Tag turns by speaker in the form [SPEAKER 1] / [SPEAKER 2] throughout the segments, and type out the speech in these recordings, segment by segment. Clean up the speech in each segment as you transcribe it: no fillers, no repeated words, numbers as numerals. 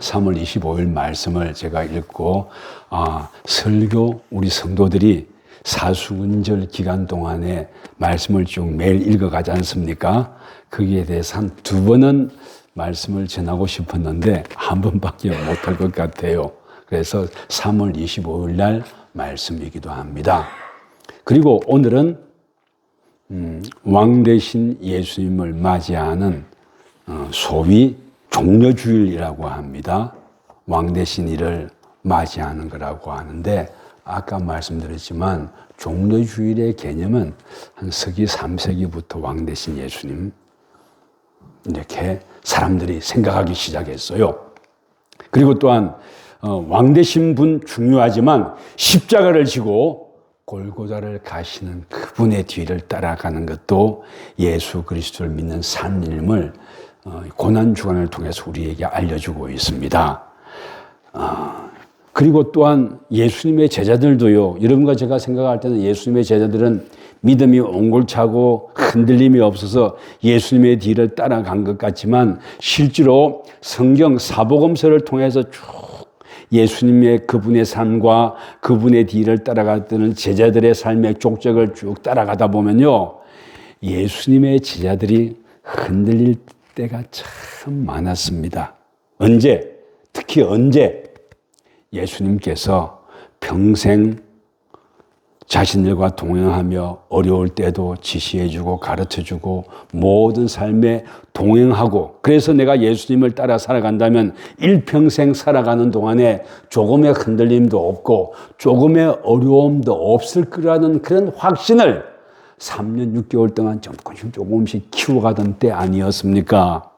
[SPEAKER 1] 3월 25일 말씀을 제가 읽고 설교 우리 성도들이 사순절 기간 동안에 말씀을 쭉 매일 읽어가지 않습니까? 거기에 대해서 한 2번은 말씀을 전하고 싶었는데 한 번밖에 못할 것 같아요. 그래서 3월 25일 날 말씀이기도 합니다. 그리고 오늘은 왕 대신 예수님을 맞이하는 소위 종려주일이라고 합니다. 왕 대신 이를 맞이하는 거라고 하는데 아까 말씀드렸지만 종려주일의 개념은 한 서기 3세기부터 왕 대신 예수님 이렇게 사람들이 생각하기 시작했어요. 그리고 또한 왕 되신 분 중요하지만 십자가를 지고 골고다를 가시는 그분의 뒤를 따라가는 것도 예수 그리스도를 믿는 삶임을 고난주간을 통해서 우리에게 알려주고 있습니다. 그리고 또한 예수님의 제자들도요. 여러분과 제가 생각할 때는 예수님의 제자들은 믿음이 옹골차고 흔들림이 없어서 예수님의 뒤를 따라간 것 같지만 실제로 성경 사복음서를 통해서 쭉 예수님의 그분의 삶과 그분의 뒤를 따라갔던 제자들의 삶의 족적을 쭉 따라가다 보면요. 예수님의 제자들이 흔들릴 때가 참 많았습니다. 언제? 특히 언제? 예수님께서 평생 자신들과 동행하며 어려울 때도 지시해주고 가르쳐주고 모든 삶에 동행하고 그래서 내가 예수님을 따라 살아간다면 일평생 살아가는 동안에 조금의 흔들림도 없고 조금의 어려움도 없을 거라는 그런 확신을 3년 6개월 동안 조금씩 키워가던 때 아니었습니까?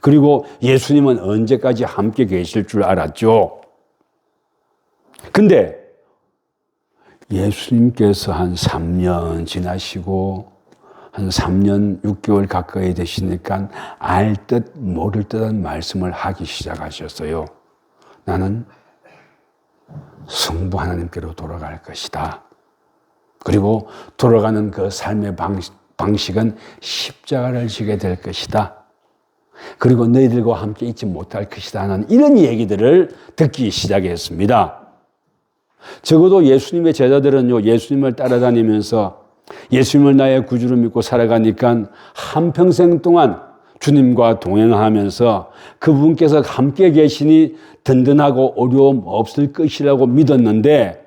[SPEAKER 1] 그리고 예수님은 언제까지 함께 계실 줄 알았죠. 근데 예수님께서 한 3년 지나시고 한 3년 6개월 가까이 되시니까 알 듯 모를 듯한 말씀을 하기 시작하셨어요. 나는 성부 하나님께로 돌아갈 것이다. 그리고 돌아가는 그 삶의 방식은 십자가를 지게 될 것이다. 그리고 너희들과 함께 있지 못할 것이다 하는 이런 얘기들을 듣기 시작했습니다. 적어도 예수님의 제자들은요, 예수님을 따라다니면서 예수님을 나의 구주로 믿고 살아가니까 한평생 동안 주님과 동행하면서 그분께서 함께 계시니 든든하고 어려움 없을 것이라고 믿었는데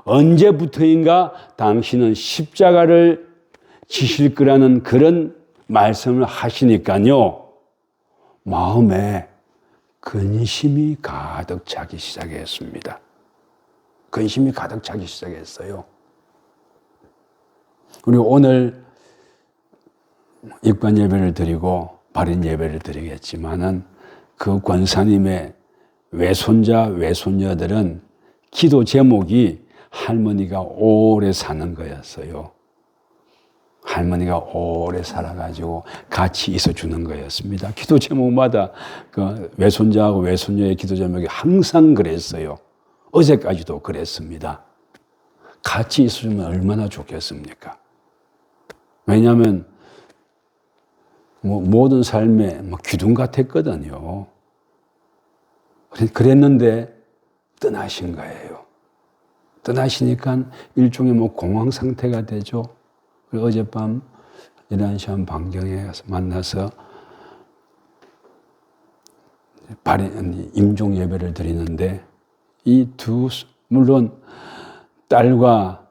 [SPEAKER 1] 언제부터인가 당신은 십자가를 지실 거라는 그런 말씀을 하시니까요, 마음에 근심이 가득 차기 시작했습니다. 근심이 가득 차기 시작했어요. 우리 오늘 입관 예배를 드리고 발인 예배를 드리겠지만은 그 권사님의 외손자, 외손녀들은 기도 제목이 할머니가 오래 사는 거였어요. 할머니가 오래 살아가지고 같이 있어주는 거였습니다. 기도 제목마다 그 외손자하고 외손녀의 기도 제목이 항상 그랬어요. 어제까지도 그랬습니다. 같이 있으면 얼마나 좋겠습니까? 왜냐하면 모든 삶에 기둥 같았거든요. 그랬는데 떠나신 거예요. 떠나시니까 일종의 공황 상태가 되죠. 그리고 어젯밤 11시 한 반경에 가서 만나서 임종 예배를 드리는데 이 물론 딸과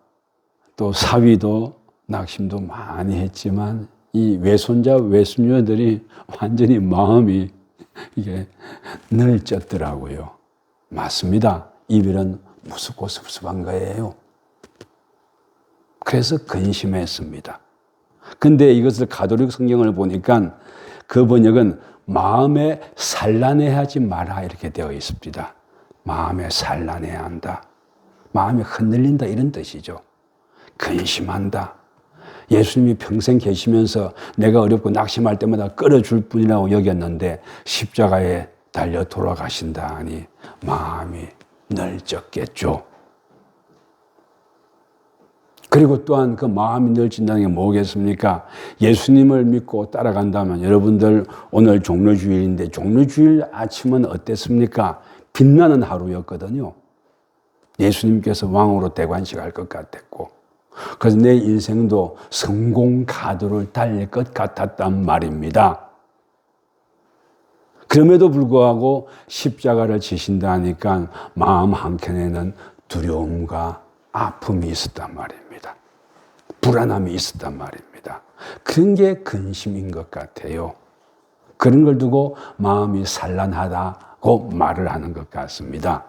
[SPEAKER 1] 또 사위도 낙심도 많이 했지만 이 외손자, 외손녀들이 완전히 마음이 이게 널쩍더라고요. 맞습니다. 이별은 무섭고 섭섭한 거예요. 그래서 근심했습니다. 근데 이것을 가톨릭 성경을 보니까 그 번역은 마음에 산란해하지 마라 이렇게 되어 있습니다. 마음에 산란해야 한다. 마음이 흔들린다 이런 뜻이죠. 근심한다. 예수님이 평생 계시면서 내가 어렵고 낙심할 때마다 끌어줄 뿐이라고 여겼는데 십자가에 달려 돌아가신다 하니 마음이 널쩍겠죠. 그리고 또한 그 마음이 늘어진다는 게 뭐겠습니까? 예수님을 믿고 따라간다면 여러분들 오늘 종료주일인데 종료주일 아침은 어땠습니까? 빛나는 하루였거든요. 예수님께서 왕으로 대관식할 것 같았고 그래서 내 인생도 성공 가도를 달릴 것 같았단 말입니다. 그럼에도 불구하고 십자가를 지신다 하니까 마음 한켠에는 두려움과 아픔이 있었단 말입니다. 불안함이 있었단 말입니다. 그런 게 근심인 것 같아요. 그런 걸 두고 마음이 산란하다고 말을 하는 것 같습니다.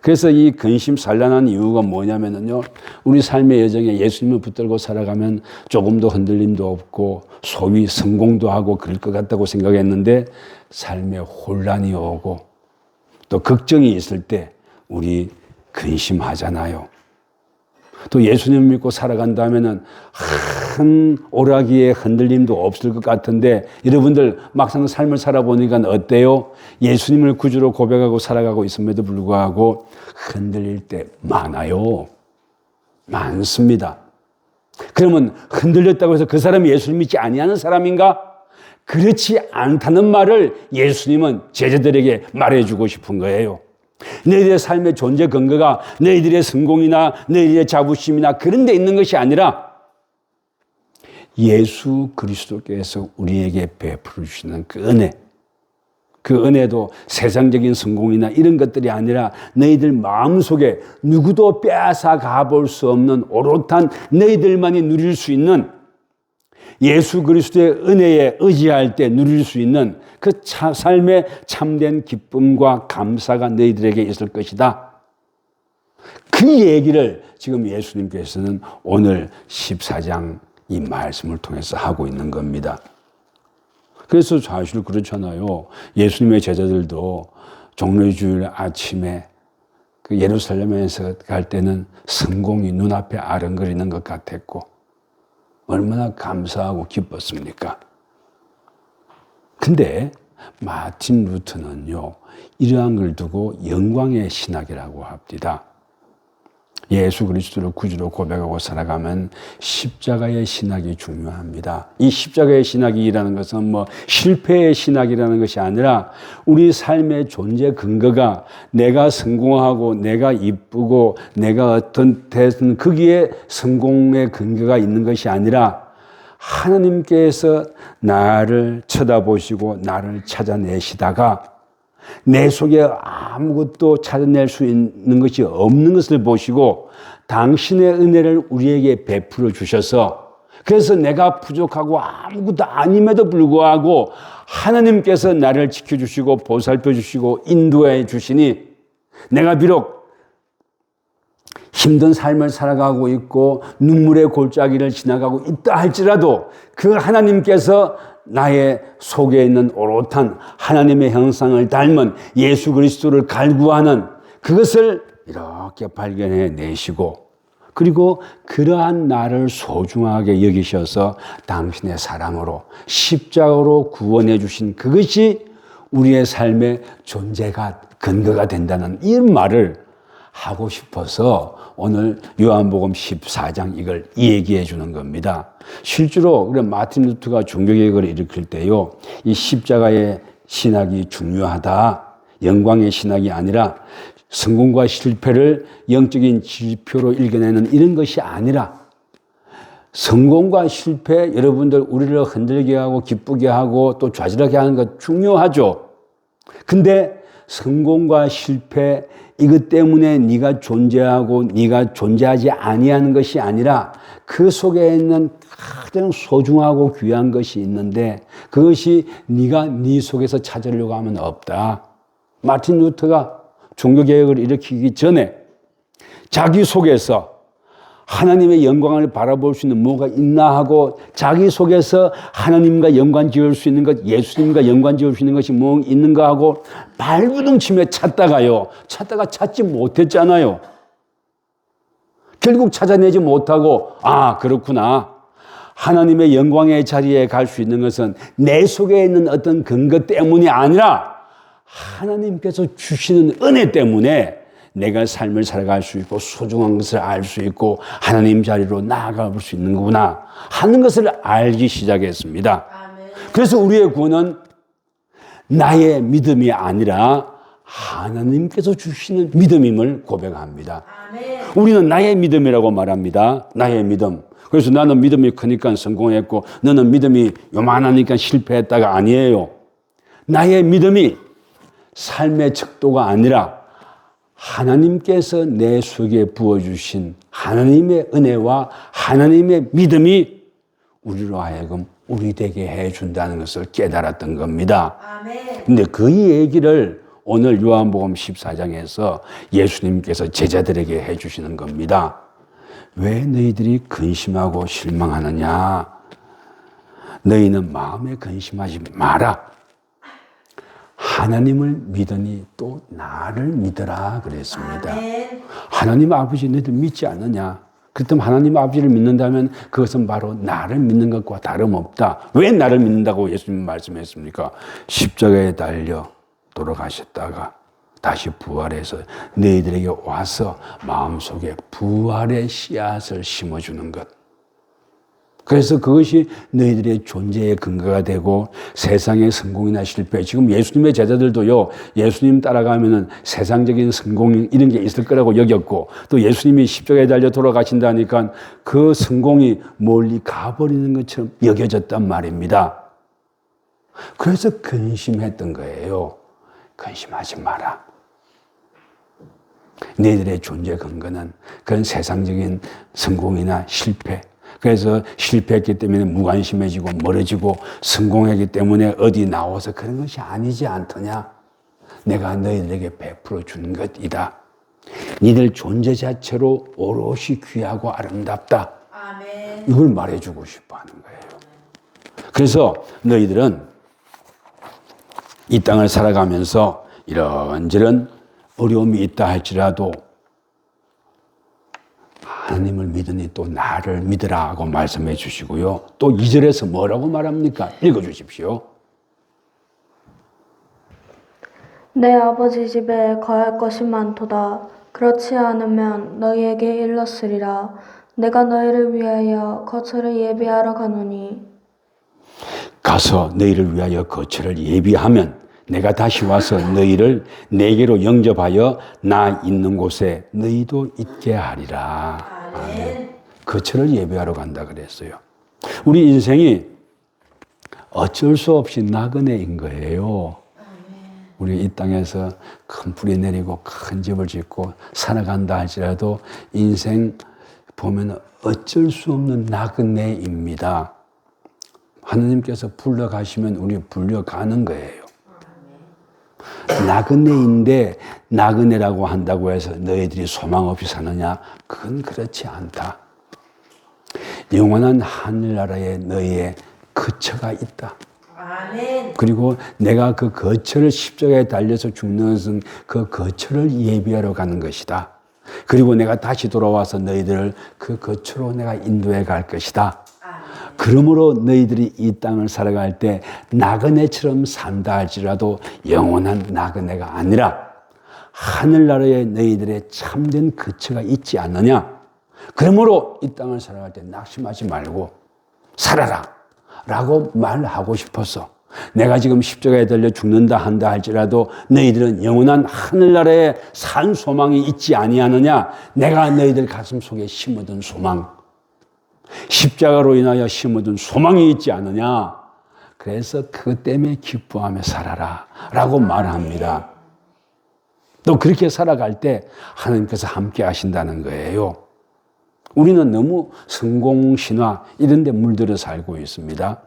[SPEAKER 1] 그래서 이 근심산란한 이유가 뭐냐면요, 우리 삶의 여정에 예수님을 붙들고 살아가면 조금도 흔들림도 없고 소위 성공도 하고 그럴 것 같다고 생각했는데 삶에 혼란이 오고 또 걱정이 있을 때 우리 근심하잖아요. 또 예수님을 믿고 살아간다면은 한 오라기에 흔들림도 없을 것 같은데 여러분들 막상 삶을 살아보니까 어때요? 예수님을 구주로 고백하고 살아가고 있음에도 불구하고 흔들릴 때 많아요. 많습니다. 그러면 흔들렸다고 해서 그 사람이 예수를 믿지 아니하는 사람인가? 그렇지 않다는 말을 예수님은 제자들에게 말해주고 싶은 거예요. 너희들의 삶의 존재 근거가 너희들의 성공이나 너희들의 자부심이나 그런 데 있는 것이 아니라 예수 그리스도께서 우리에게 베풀어 주시는 그 은혜, 그 은혜도 세상적인 성공이나 이런 것들이 아니라 너희들 마음속에 누구도 빼앗아 가볼 수 없는 오롯한 너희들만이 누릴 수 있는 예수 그리스도의 은혜에 의지할 때 누릴 수 있는 그 삶의 참된 기쁨과 감사가 너희들에게 있을 것이다. 그 얘기를 지금 예수님께서는 오늘 14장 이 말씀을 통해서 하고 있는 겁니다. 그래서 사실 그렇잖아요. 예수님의 제자들도 종려주일 아침에 그 예루살렘에서 갈 때는 성공이 눈앞에 아른거리는 것 같았고 얼마나 감사하고 기뻤습니까? 근데 마틴 루터는요, 이러한 걸 두고 영광의 신학이라고 합니다. 예수 그리스도를 구주로 고백하고 살아가면 십자가의 신학이 중요합니다. 이 십자가의 신학이라는 것은 실패의 신학이라는 것이 아니라 우리 삶의 존재 근거가 내가 성공하고 내가 이쁘고 내가 어떤 데서는 거기에 성공의 근거가 있는 것이 아니라 하나님께서 나를 쳐다보시고 나를 찾아내시다가 내 속에 아무것도 찾아낼 수 있는 것이 없는 것을 보시고 당신의 은혜를 우리에게 베풀어 주셔서 그래서 내가 부족하고 아무것도 아님에도 불구하고 하나님께서 나를 지켜주시고 보살펴 주시고 인도해 주시니 내가 비록 힘든 삶을 살아가고 있고 눈물의 골짜기를 지나가고 있다 할지라도 그 하나님께서 나의 속에 있는 오롯한 하나님의 형상을 닮은 예수 그리스도를 갈구하는 그것을 이렇게 발견해 내시고 그리고 그러한 나를 소중하게 여기셔서 당신의 사랑으로 십자가로 구원해 주신 그것이 우리의 삶의 존재가 근거가 된다는 이 말을 하고 싶어서 오늘 요한복음 14장 이걸 얘기해 주는 겁니다. 실제로 마틴 루터가 종교개혁을 일으킬 때요, 이 십자가의 신학이 중요하다. 영광의 신학이 아니라 성공과 실패를 영적인 지표로 읽어내는 이런 것이 아니라 성공과 실패, 여러분들 우리를 흔들게 하고 기쁘게 하고 또 좌절하게 하는 것 중요하죠. 근데 성공과 실패 이것 때문에 네가 존재하고 네가 존재하지 아니하는 것이 아니라 그 속에 있는 가장 소중하고 귀한 것이 있는데 그것이 네가 네 속에서 찾으려고 하면 없다. 마틴 루터가 종교개혁을 일으키기 전에 자기 속에서 하나님의 영광을 바라볼 수 있는 뭐가 있나 하고 자기 속에서 하나님과 연관 지을 수 있는 것, 예수님과 연관 지을 수 있는 것이 뭐 있는가 하고 발부둥치며 찾다가 찾지 못했잖아요. 결국 찾아내지 못하고 그렇구나. 하나님의 영광의 자리에 갈 수 있는 것은 내 속에 있는 어떤 근거 때문이 아니라 하나님께서 주시는 은혜 때문에 내가 삶을 살아갈 수 있고 소중한 것을 알 수 있고 하나님 자리로 나아가 볼 수 있는 거구나 하는 것을 알기 시작했습니다. 그래서 우리의 구원은 나의 믿음이 아니라 하나님께서 주시는 믿음임을 고백합니다. 우리는 나의 믿음이라고 말합니다. 나의 믿음. 그래서 나는 믿음이 크니까 성공했고 너는 믿음이 요만하니까 실패했다가 아니에요. 나의 믿음이 삶의 척도가 아니라 하나님께서 내 속에 부어주신 하나님의 은혜와 하나님의 믿음이 우리로 하여금 우리 되게 해준다는 것을 깨달았던 겁니다. 근데 그 얘기를 오늘 요한복음 14장에서 예수님께서 제자들에게 해주시는 겁니다. 왜 너희들이 근심하고 실망하느냐? 너희는 마음에 근심하지 마라. 하나님을 믿으니 또 나를 믿어라 그랬습니다. 하나님 아버지 너희들 믿지 않느냐? 그렇다면 하나님 아버지를 믿는다면 그것은 바로 나를 믿는 것과 다름없다. 왜 나를 믿는다고 예수님 말씀했습니까? 십자가에 달려 돌아가셨다가 다시 부활해서 너희들에게 와서 마음속에 부활의 씨앗을 심어주는 것. 그래서 그것이 너희들의 존재의 근거가 되고 세상의 성공이나 실패. 지금 예수님의 제자들도요, 예수님 따라가면은 세상적인 성공 이런 게 있을 거라고 여겼고 또 예수님이 십자가에 달려 돌아가신다니까 그 성공이 멀리 가버리는 것처럼 여겨졌단 말입니다. 그래서 근심했던 거예요. 근심하지 마라. 너희들의 존재 근거는 그런 세상적인 성공이나 실패. 그래서 실패했기 때문에 무관심해지고 멀어지고 성공했기 때문에 어디 나와서 그런 것이 아니지 않더냐. 내가 너희들에게 베풀어 주는 것이다. 너희들 존재 자체로 오롯이 귀하고 아름답다. 아멘. 이걸 말해주고 싶어 하는 거예요. 그래서 너희들은 이 땅을 살아가면서 이런저런 어려움이 있다 할지라도 하나님을 믿으니 또 나를 믿으라고 말씀해 주시고요. 또 2절에서 뭐라고 말합니까? 읽어 주십시오.
[SPEAKER 2] 내 아버지 집에 거할 것이 많도다. 그렇지 않으면 너희에게 일렀으리라. 내가 너희를 위하여 거처를 예비하러 가노니. 가서
[SPEAKER 1] 너희를 위하여 거처를 예비하면 내가 다시 와서 너희를 내게로 영접하여 나 있는 곳에 너희도 있게 하리라. 아멘. 거처를 예비하러 간다 그랬어요. 우리 인생이 어쩔 수 없이 나그네인 거예요. 우리 이 땅에서 큰 뿌리 내리고 큰 집을 짓고 살아간다 할지라도 인생 보면 어쩔 수 없는 나그네입니다. 하나님께서 불러가시면 우리 불려가는 거예요. 나그네인데 나그네라고 한다고 해서 너희들이 소망 없이 사느냐? 그건 그렇지 않다. 영원한 하늘나라에 너희의 거처가 있다. 아멘. 그리고 내가 그 거처를 십자가에 달려서 죽는 것은 그 거처를 예비하러 가는 것이다. 그리고 내가 다시 돌아와서 너희들을 그 거처로 내가 인도해 갈 것이다. 그러므로 너희들이 이 땅을 살아갈 때 나그네처럼 산다 할지라도 영원한 나그네가 아니라 하늘나라에 너희들의 참된 거처가 있지 않느냐. 그러므로 이 땅을 살아갈 때 낙심하지 말고 살아라 라고 말하고 싶어서 내가 지금 십자가에 달려 죽는다 한다 할지라도 너희들은 영원한 하늘나라에 산 소망이 있지 아니하느냐. 내가 너희들 가슴 속에 심어둔 소망, 십자가로 인하여 심어둔 소망이 있지 않느냐. 그래서 그것 때문에 기뻐하며 살아라 라고 말합니다. 또 그렇게 살아갈 때 하나님께서 함께 하신다는 거예요. 우리는 너무 성공신화 이런 데 물들어 살고 있습니다.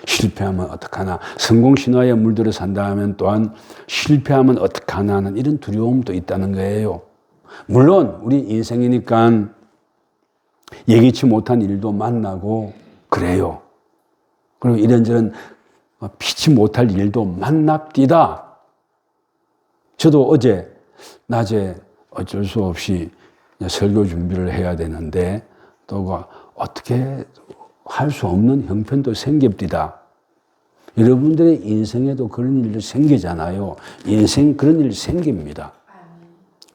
[SPEAKER 1] 실패하면 어떡하나, 성공신화에 물들어 산다 하면 또한 실패하면 어떡하나 하는 이런 두려움도 있다는 거예요. 물론 우리 인생이니까 예기치 못한 일도 만나고 그래요. 그리고 이런저런 피치 못할 일도 만납디다. 저도 어제 낮에 어쩔 수 없이 설교 준비를 해야 되는데 또 어떻게 할 수 없는 형편도 생깁디다. 여러분들의 인생에도 그런 일이 생기잖아요. 인생 그런 일이 생깁니다.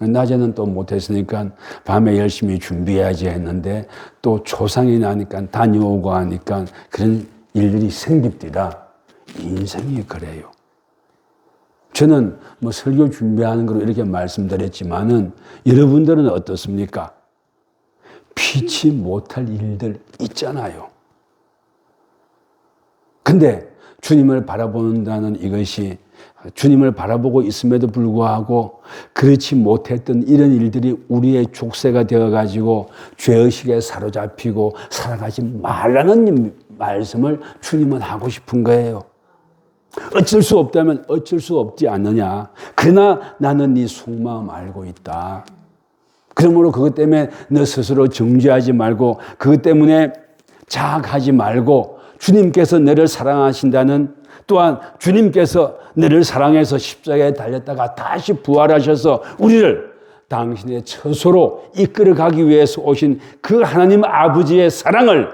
[SPEAKER 1] 낮에는 또 못했으니까 밤에 열심히 준비해야지 했는데 또 초상이 나니까 다녀오고 하니까 그런 일들이 생깁니다. 인생이 그래요. 저는 뭐 설교 준비하는 거로 이렇게 말씀드렸지만은 여러분들은 어떻습니까? 피치 못할 일들 있잖아요. 근데 주님을 바라본다는 이것이 주님을 바라보고 있음에도 불구하고 그렇지 못했던 이런 일들이 우리의 족쇄가 되어가지고 죄의식에 사로잡히고 살아가지 말라는 말씀을 주님은 하고 싶은 거예요. 어쩔 수 없다면 어쩔 수 없지 않느냐. 그러나 나는 네 속마음 알고 있다. 그러므로 그것 때문에 너 스스로 정죄하지 말고 그것 때문에 자학하지 말고 주님께서 너를 사랑하신다는 또한 주님께서 너를 사랑해서 십자가에 달렸다가 다시 부활하셔서 우리를 당신의 처소로 이끌어가기 위해서 오신 그 하나님 아버지의 사랑을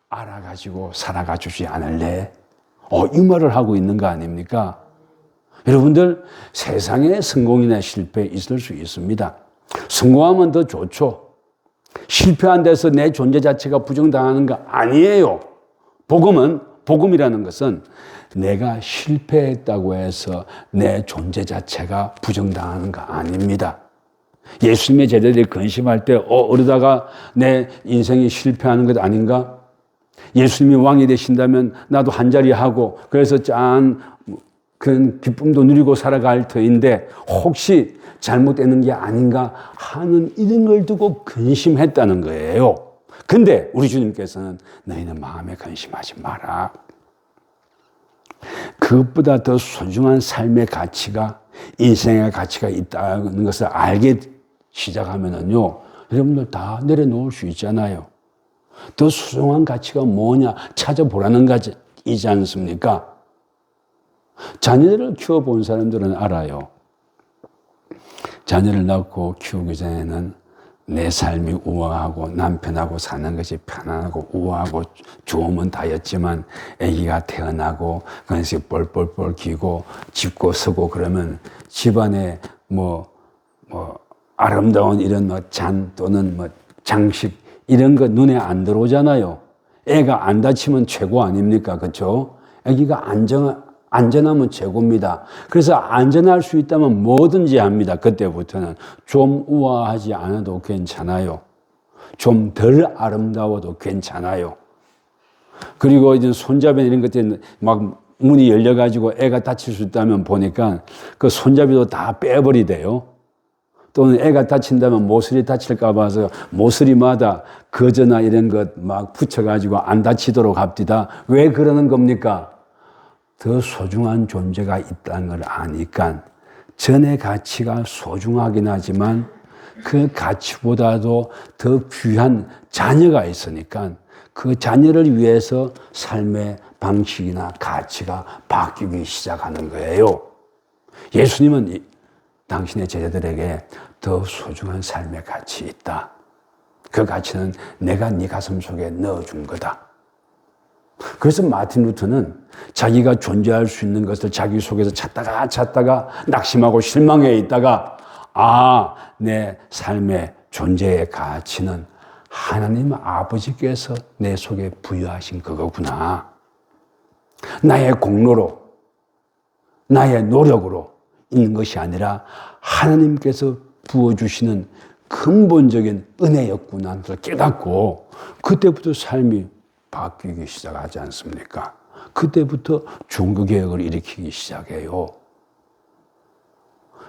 [SPEAKER 1] 알아가지고 살아가 주지 않을래? 이 말을 하고 있는 거 아닙니까? 여러분들 세상에 성공이나 실패 있을 수 있습니다. 성공하면 더 좋죠. 실패한 데서 내 존재 자체가 부정당하는 거 아니에요. 복음이라는 것은 내가 실패했다고 해서 내 존재 자체가 부정당하는 거 아닙니다. 예수님의 제자들이 근심할 때 어러다가 내 인생이 실패하는 것 아닌가? 예수님이 왕이 되신다면 나도 한자리 하고 그래서 그런 기쁨도 누리고 살아갈 터인데 혹시 잘못되는 게 아닌가 하는 이런 걸 두고 근심했다는 거예요. 근데 우리 주님께서는 너희는 마음에 근심하지 마라. 그것보다 더 소중한 삶의 가치가 인생의 가치가 있다는 것을 알게 시작하면은요, 여러분들 다 내려놓을 수 있잖아요. 더 소중한 가치가 뭐냐 찾아보라는 것이지 않습니까? 자녀를 키워본 사람들은 알아요. 자녀를 낳고 키우기 전에는 내 삶이 우아하고 남편하고 사는 것이 편안하고 우아하고 좋으면 다였지만 아기가 태어나고 그것이 뻘뻘뻘 기고 짚고 서고 그러면 집안에 아름다운 이런 잔 또는 장식 이런 거 눈에 안 들어오잖아요. 애가 안 다치면 최고 아닙니까? 그렇죠? 아기가 안전하면 최고입니다. 그래서 안전할 수 있다면 뭐든지 합니다. 그때부터는 좀 우아하지 않아도 괜찮아요. 좀 덜 아름다워도 괜찮아요. 그리고 이제 손잡이 이런 것들 막 문이 열려가지고 애가 다칠 수 있다면 보니까 그 손잡이도 다 빼버리대요. 또는 애가 다친다면 모서리 다칠까 봐서 모서리마다 거저나 이런 것 막 붙여가지고 안 다치도록 합디다. 왜 그러는 겁니까? 더 소중한 존재가 있다는 걸 아니까 전의 가치가 소중하긴 하지만 그 가치보다도 더 귀한 자녀가 있으니까 그 자녀를 위해서 삶의 방식이나 가치가 바뀌기 시작하는 거예요. 예수님은 당신의 제자들에게 더 소중한 삶의 가치 있다. 그 가치는 내가 네 가슴 속에 넣어준 거다. 그래서 마틴 루터는 자기가 존재할 수 있는 것을 자기 속에서 찾다가 낙심하고 실망해 있다가 내 삶의 존재의 가치는 하나님 아버지께서 내 속에 부여하신 그거구나. 나의 공로로 나의 노력으로 있는 것이 아니라 하나님께서 부어주시는 근본적인 은혜였구나 하는 걸 깨닫고 그때부터 삶이 바뀌기 시작하지 않습니까? 그때부터 종교개혁을 일으키기 시작해요.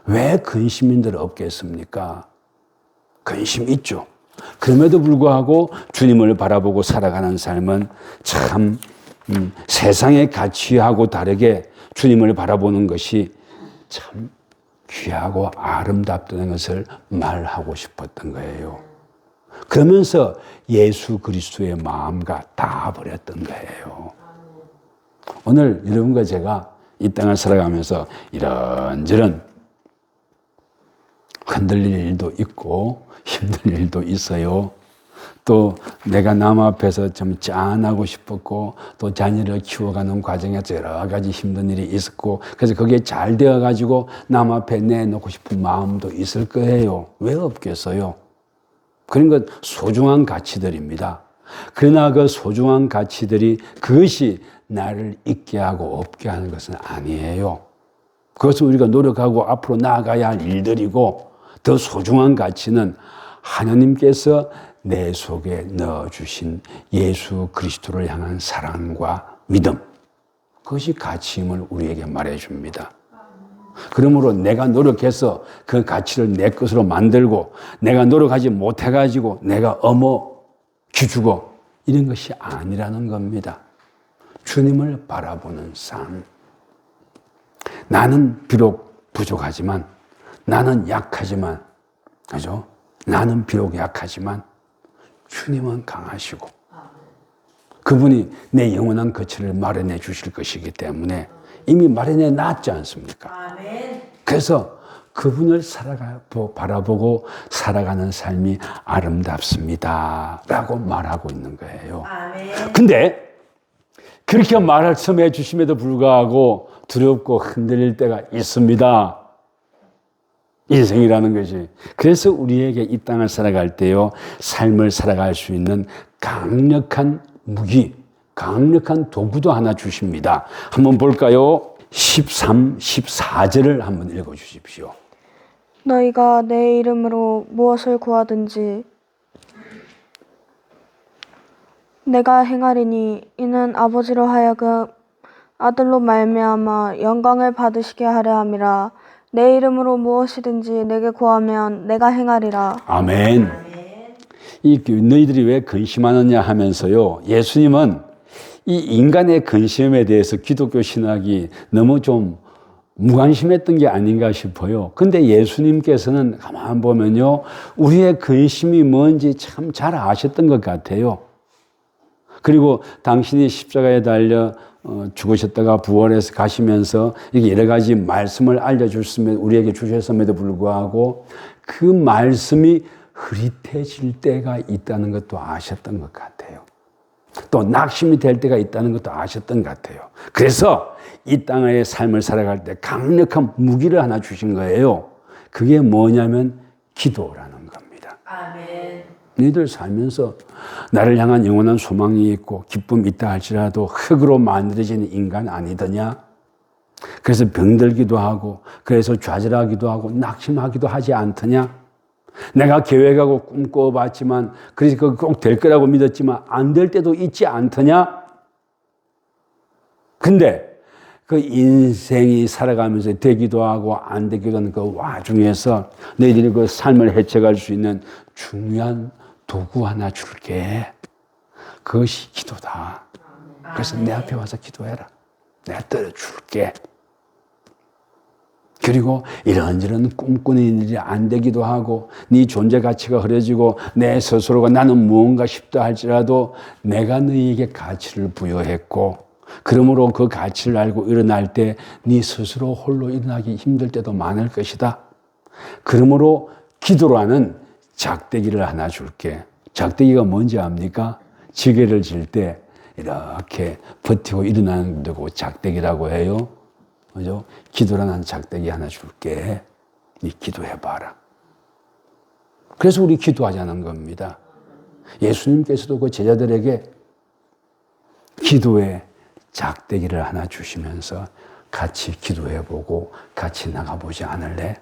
[SPEAKER 1] 왜 근심인들 없겠습니까? 근심 있죠. 그럼에도 불구하고 주님을 바라보고 살아가는 삶은 참 세상의 가치하고 다르게 주님을 바라보는 것이 참 귀하고 아름답다는 것을 말하고 싶었던 거예요. 그러면서 예수 그리스도의 마음과 닿아버렸던 거예요. 오늘 여러분과 제가 이 땅을 살아가면서 이런저런 흔들릴 일도 있고 힘들 일도 있어요. 또 내가 남 앞에서 좀 짠하고 싶었고 또 자녀를 키워가는 과정에서 여러 가지 힘든 일이 있었고 그래서 그게 잘 되어가지고 남 앞에 내놓고 싶은 마음도 있을 거예요. 왜 없겠어요? 그런 것 소중한 가치들입니다. 그러나 그 소중한 가치들이 그것이 나를 잊게 하고 없게 하는 것은 아니에요. 그것은 우리가 노력하고 앞으로 나아가야 할 일들이고 더 소중한 가치는 하나님께서 내 속에 넣어주신 예수 그리스도를 향한 사랑과 믿음. 그것이 가치임을 우리에게 말해줍니다. 그러므로 내가 노력해서 그 가치를 내 것으로 만들고 내가 노력하지 못해가지고 내가 기죽어 이런 것이 아니라는 겁니다. 주님을 바라보는 삶. 나는 비록 부족하지만 나는 약하지만 그죠? 나는 비록 약하지만 주님은 강하시고 그분이 내 영원한 거처를 마련해 주실 것이기 때문에 이미 마련해 놨지 않습니까? 그래서 그분을 바라보고 살아가는 삶이 아름답습니다 라고 말하고 있는 거예요. 근데 그렇게 말씀해 주심에도 불구하고 두렵고 흔들릴 때가 있습니다. 인생이라는 것이. 그래서 우리에게 이 땅을 살아갈 때요, 삶을 살아갈 수 있는 강력한 무기, 강력한 도구도 하나 주십니다. 한번 볼까요? 13, 14절을 한번 읽어 주십시오.
[SPEAKER 2] 너희가 내 이름으로 무엇을 구하든지 내가 행하리니 이는 아버지로 하여금 아들로 말미암아 영광을 받으시게 하려 함이라. 내 이름으로 무엇이든지 내게 구하면 내가 행하리라.
[SPEAKER 1] 아멘. 너희들이 왜 근심하느냐 하면서요, 예수님은 이 인간의 근심에 대해서 기독교 신학이 너무 좀 무관심했던 게 아닌가 싶어요. 근데 예수님께서는 가만 보면요, 우리의 근심이 뭔지 참 잘 아셨던 것 같아요. 그리고 당신이 십자가에 달려 죽으셨다가 부활해서 가시면서 이렇게 여러 가지 말씀을 우리에게 주셨음에도 불구하고 그 말씀이 흐릿해질 때가 있다는 것도 아셨던 것 같아요. 또 낙심이 될 때가 있다는 것도 아셨던 것 같아요. 그래서 이 땅의 삶을 살아갈 때 강력한 무기를 하나 주신 거예요. 그게 뭐냐면 기도라는 겁니다.
[SPEAKER 3] 아멘.
[SPEAKER 1] 너희들 살면서 나를 향한 영원한 소망이 있고 기쁨이 있다 할지라도 흙으로 만들어지는 인간 아니더냐? 그래서 병들기도 하고 그래서 좌절하기도 하고 낙심하기도 하지 않더냐? 내가 계획하고 꿈꿔봤지만 그래서 꼭 될 거라고 믿었지만 안 될 때도 있지 않더냐? 근데 그 인생이 살아가면서 되기도 하고 안 되기도 하는 그 와중에서 너희들이 그 삶을 헤쳐갈 수 있는 중요한 도구 하나 줄게. 그것이 기도다. 그래서 내 앞에 와서 기도해라. 내가 들어줄게. 그리고 이런저런 꿈꾸는 일이 안 되기도 하고 네 존재 가치가 흐려지고 내 스스로가 나는 무언가 싶다 할지라도 내가 너희에게 가치를 부여했고 그러므로 그 가치를 알고 일어날 때 네 스스로 홀로 일어나기 힘들 때도 많을 것이다. 그러므로 기도라는 작대기를 하나 줄게. 작대기가 뭔지 압니까? 지게를 질 때 이렇게 버티고 일어나는 데고 작대기라고 해요. 그죠? 기도라는 작대기 하나 줄게. 네 기도해봐라. 그래서 우리 기도하자는 겁니다. 예수님께서도 그 제자들에게 기도의 작대기를 하나 주시면서 같이 기도해보고 같이 나가보지 않을래?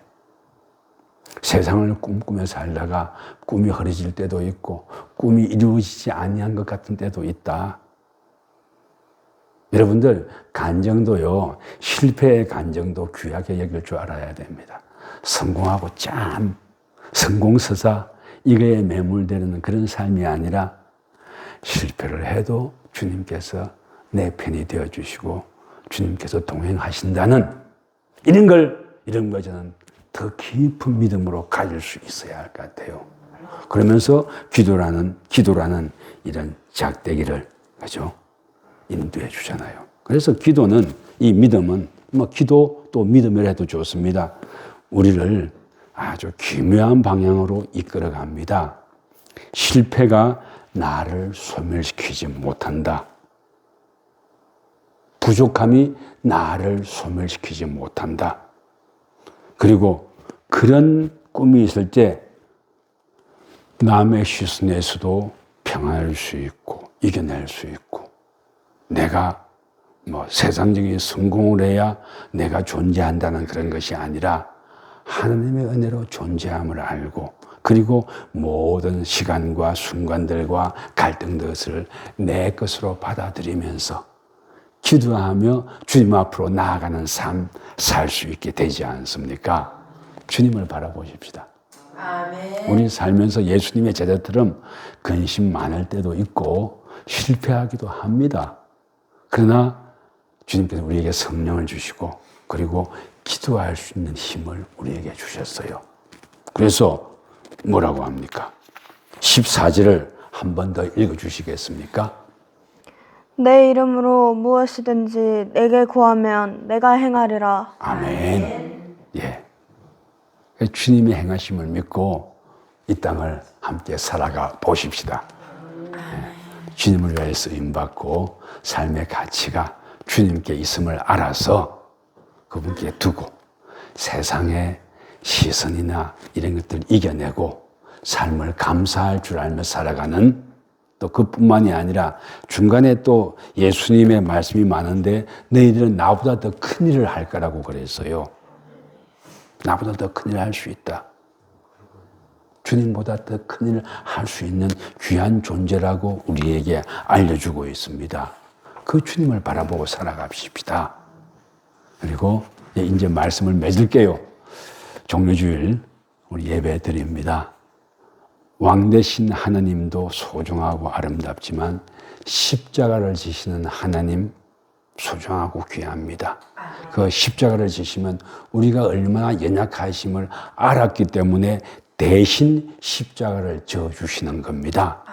[SPEAKER 1] 세상을 꿈꾸며 살다가 꿈이 흐려질 때도 있고 꿈이 이루어지지 아니한 것 같은 때도 있다. 여러분들 간정도요, 실패의 간정도 귀하게 여길 줄 알아야 됩니다. 성공하고 참 성공서사 이거에 매몰되는 그런 삶이 아니라 실패를 해도 주님께서 내 편이 되어주시고 주님께서 동행하신다는 이런 걸 저는 더 깊은 믿음으로 가질 수 있어야 할 것 같아요. 그러면서 기도라는 이런 작대기를 그죠? 인도해 주잖아요. 그래서 기도는 이 믿음은 기도 또 믿음을 해도 좋습니다. 우리를 아주 기묘한 방향으로 이끌어 갑니다. 실패가 나를 소멸시키지 못한다. 부족함이 나를 소멸시키지 못한다. 그리고 그런 꿈이 있을 때 남의 시선에서도 평안할 수 있고 이겨낼 수 있고 내가 세상적인 성공을 해야 내가 존재한다는 그런 것이 아니라 하나님의 은혜로 존재함을 알고 그리고 모든 시간과 순간들과 갈등들을 내 것으로 받아들이면서 기도하며 주님 앞으로 나아가는 삶 살 수 있게 되지 않습니까? 주님을 바라보십시다.
[SPEAKER 3] 아멘.
[SPEAKER 1] 우리 살면서 예수님의 제자들은 근심 많을 때도 있고 실패하기도 합니다. 그러나 주님께서 우리에게 성령을 주시고 그리고 기도할 수 있는 힘을 우리에게 주셨어요. 그래서 뭐라고 합니까? 14절을 한 번 더 읽어주시겠습니까?
[SPEAKER 2] 내 이름으로 무엇이든지 내게 구하면 내가 행하리라.
[SPEAKER 1] 아멘. 예. 주님의 행하심을 믿고 이 땅을 함께 살아가 보십시다. 예. 주님을 위해 쓰임받고 삶의 가치가 주님께 있음을 알아서 그분께 두고 세상의 시선이나 이런 것들 이겨내고 삶을 감사할 줄 알며 살아가는 또 그뿐만이 아니라 중간에 또 예수님의 말씀이 많은데 너희들은 나보다 더 큰 일을 할 거라고 그랬어요. 나보다 더 큰 일을 할 수 있다. 주님보다 더 큰 일을 할 수 있는 귀한 존재라고 우리에게 알려주고 있습니다. 그 주님을 바라보고 살아갑시다. 그리고 이제 말씀을 맺을게요. 종료주일 우리 예배 드립니다. 왕 대신 하나님도 소중하고 아름답지만 십자가를 지시는 하나님 소중하고 귀합니다. 그 십자가를 지시면 우리가 얼마나 연약하심을 알았기 때문에 대신 십자가를 져주시는 겁니다.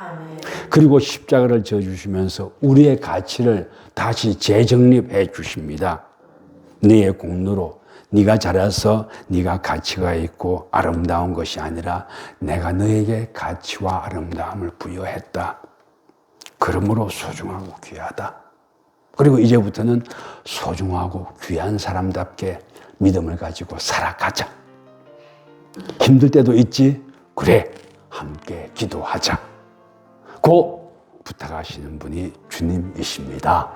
[SPEAKER 1] 그리고 십자가를 져주시면서 우리의 가치를 다시 재정립해 주십니다. 너의 공로로 네가 잘해서 네가 가치가 있고 아름다운 것이 아니라 내가 너에게 가치와 아름다움을 부여했다. 그러므로 소중하고 귀하다. 그리고 이제부터는 소중하고 귀한 사람답게 믿음을 가지고 살아가자. 힘들 때도 있지? 그래, 함께 기도하자. 고 부탁하시는 분이 주님이십니다.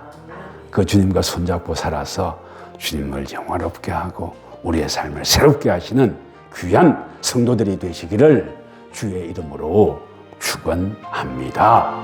[SPEAKER 1] 그 주님과 손잡고 살아서 주님을 영화롭게 하고 우리의 삶을 새롭게 하시는 귀한 성도들이 되시기를 주의 이름으로 축원합니다.